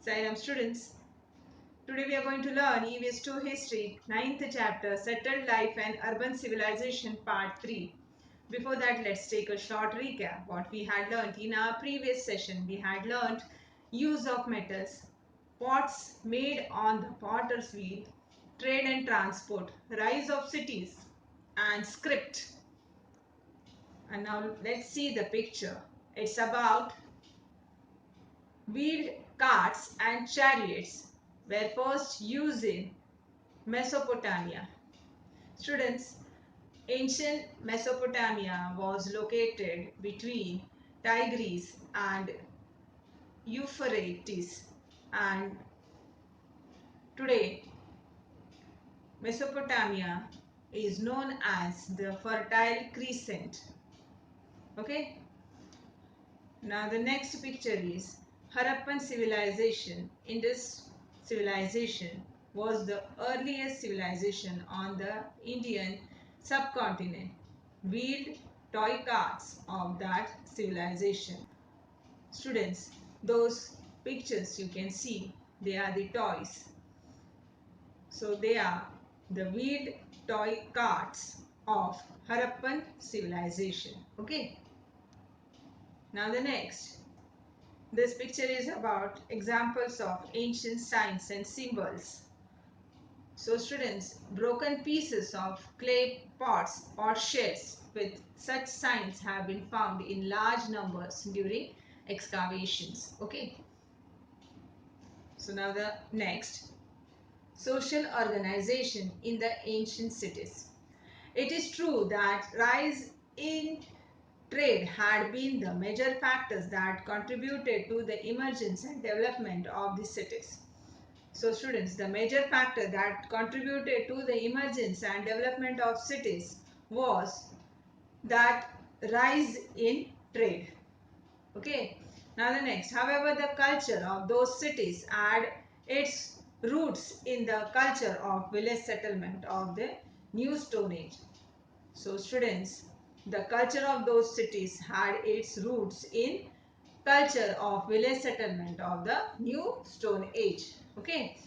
Sairam students, today we are going to learn EVS 2 History, 9th chapter, Settled Life and Urban Civilization, Part 3. Before that, let's take a short recap. What we had learned in our previous session, we had learned use of metals, pots made on the potter's wheel, trade and transport, rise of cities, and script. And now let's see the picture. It's about wheeled carts and chariots were first used in Mesopotamia. Students, ancient Mesopotamia was located between Tigris and Euphrates, and today Mesopotamia is known as the Fertile Crescent. Okay. Now the next picture is Harappan civilization. Indus civilization was the earliest civilization on the Indian subcontinent. Wheeled toy carts of that civilization. Students, those pictures you can see, they are the toys. So they are the wheeled toy carts of Harappan civilization. Okay. Now the next. This picture is about examples of ancient signs and symbols. So students, broken pieces of clay pots or shells with such signs have been found in large numbers during excavations. Okay. So now the next. Social organization in the ancient cities. It is true that rise in trade had been the major factors that contributed to the emergence and development of the cities. So students, the major factor that contributed to the emergence and development of cities was that rise in trade. Okay. Now the next, however, the culture of those cities had its roots in the culture of village settlement of the New Stone Age. So students, the culture of those cities had its roots in culture of village settlement of the New Stone Age. Okay.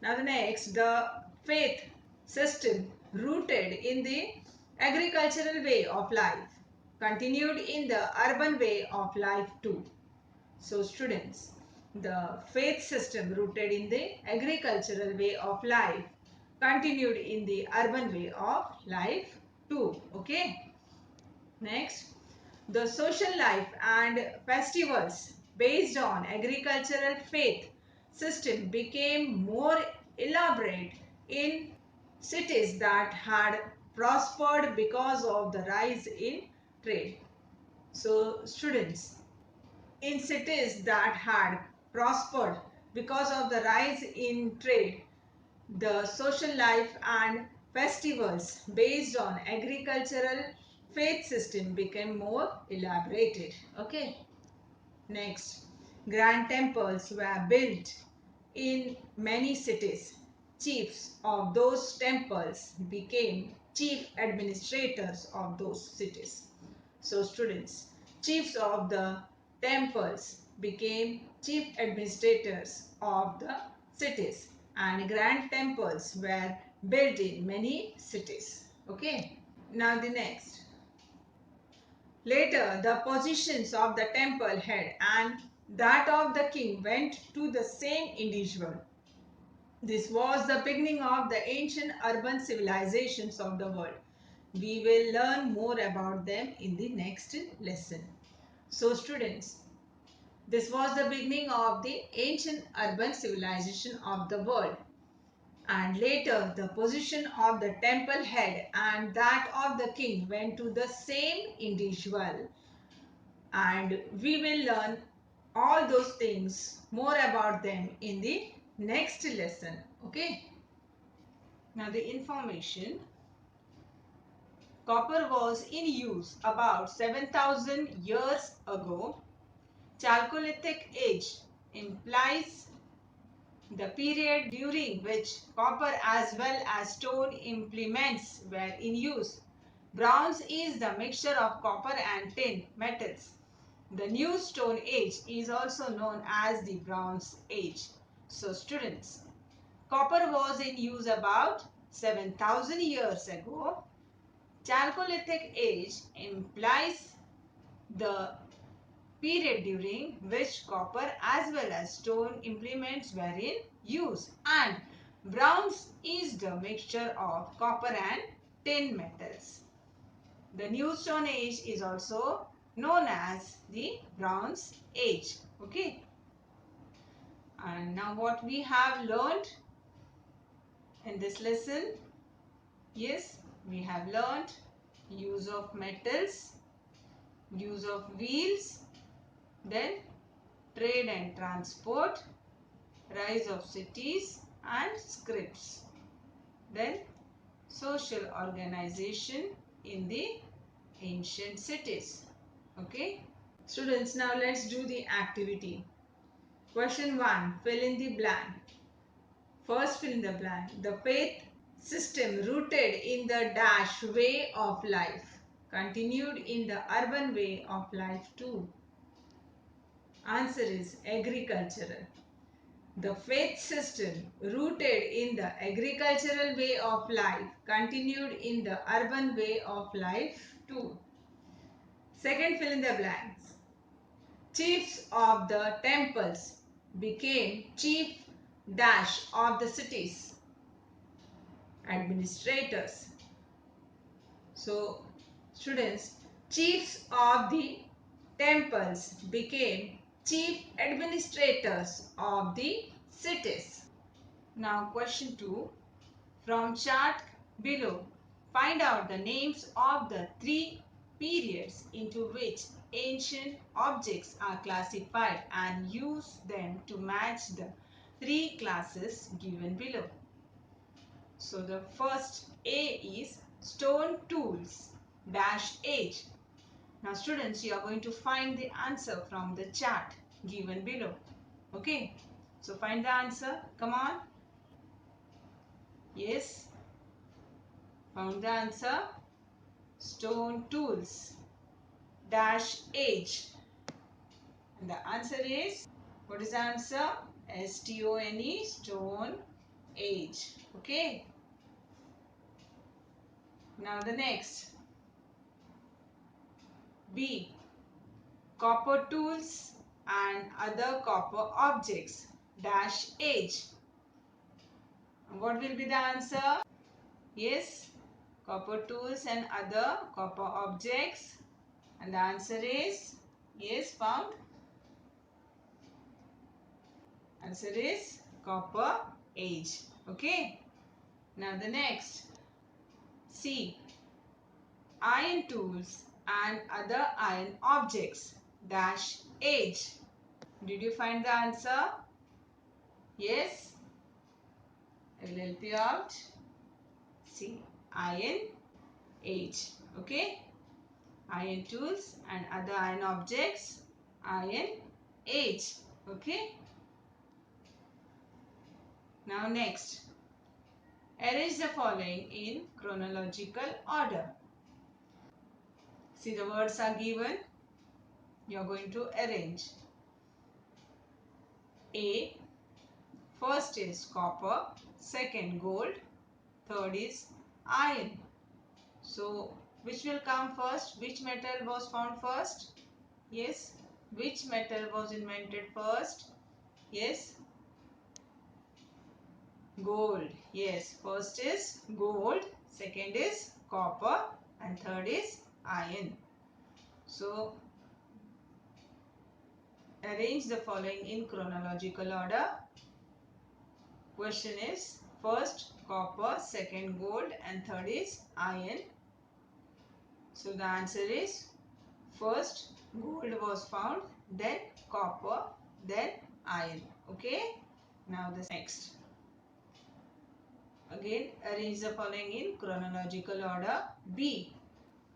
Now the next, the faith system rooted in the agricultural way of life continued in the urban way of life too. So students, the faith system rooted in the agricultural way of life continued in the urban way of life too. Okay. Next, the social life and festivals based on agricultural faith system became more elaborate in cities that had prospered because of the rise in trade. So students, in cities that had prospered because of the rise in trade, the social life and festivals based on agricultural faith system became more elaborated. Okay. Next, grand temples were built in many cities. Chiefs of those temples became chief administrators of those cities. So students, chiefs of the temples became chief administrators of the cities, and grand temples were built in many cities. Okay. Now the next. Later, the positions of the temple head and that of the king went to the same individual. This was the beginning of the ancient urban civilizations of the world. We will learn more about them in the next lesson. So students, this was the beginning of the ancient urban civilization of the world. And later the position of the temple head and that of the king went to the same individual. And we will learn all those things, more about them in the next lesson. Okay. Now the information. Copper was in use about 7,000 years ago. Chalcolithic age implies the period during which copper as well as stone implements were in use. Bronze is the mixture of copper and tin metals. The New Stone Age is also known as the Bronze Age. So students, copper was in use about 7,000 years ago. Chalcolithic age implies the period during which copper as well as stone implements were in use, and bronze is the mixture of copper and tin metals. The New Stone Age is also known as the Bronze Age. Okay. And now what we have learned in this lesson? Yes, we have learned use of metals, use of wheels, then trade and transport, rise of cities and scripts, then social organization in the ancient cities. Okay. Students, now let's do the activity. Question 1. Fill in the blank. First fill in the blank. The faith system rooted in the dash way of life continued in the urban way of life too. Answer is agricultural. The faith system rooted in the agricultural way of life continued in the urban way of life too. Second fill in the blanks. Chiefs of the temples became chief dash of the cities. Administrators. So students, chiefs of the temples became chief administrators of the cities. Now question 2. From chart below, find out the names of the 3 periods into which ancient objects are classified and use them to match the 3 classes given below. So the first A is stone tools dash age. Now students, you are going to find the answer from the chart given below. Okay. So find the answer. Come on. Yes. Found the answer. Stone tools dash age. And the answer is, what is the answer? S-T-O-N-E, stone age. Okay. Now the next. B. Copper tools and other copper objects dash age. What will be the answer? Yes, copper tools and other copper objects. And the answer is, yes, found. Answer is copper age. Okay. Now the next. C. Iron tools and other iron objects dash age. Did you find the answer? Yes. I will help you out. C. Iron age. Okay. Iron tools and other iron objects. Iron age. Okay. Now next. Arrange the following in chronological order. See, the words are given. You are going to arrange. A. First is copper, second gold, third is iron. So, which will come first? Which metal was found first? Yes. Which metal was invented first? Yes. Gold. Yes. First is gold, second is copper, and third is iron. So, arrange the following in chronological order. Question is, first copper, second gold, and third is iron. So the answer is, first gold was found, then copper, then iron. Okay. Now the next. Again, arrange the following in chronological order. B.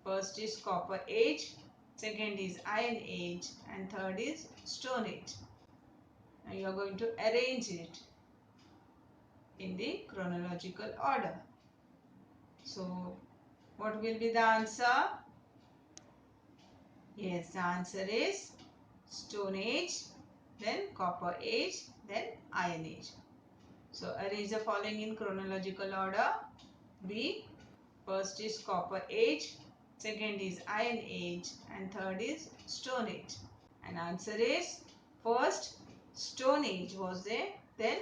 First is copper age, second is iron age, and third is stone age. Now you are going to arrange it in the chronological order. So, what will be the answer? Yes, the answer is stone age, then copper age, then Iron Age. So arrange the following in chronological order. B. First is Copper Age, second is Iron Age, and third is Stone Age. And answer is first Stone Age was there, then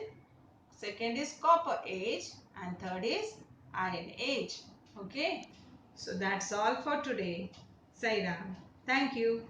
second is Copper Age, and third is Iron Age. Okay. So that's all for today. Sairam. Thank you.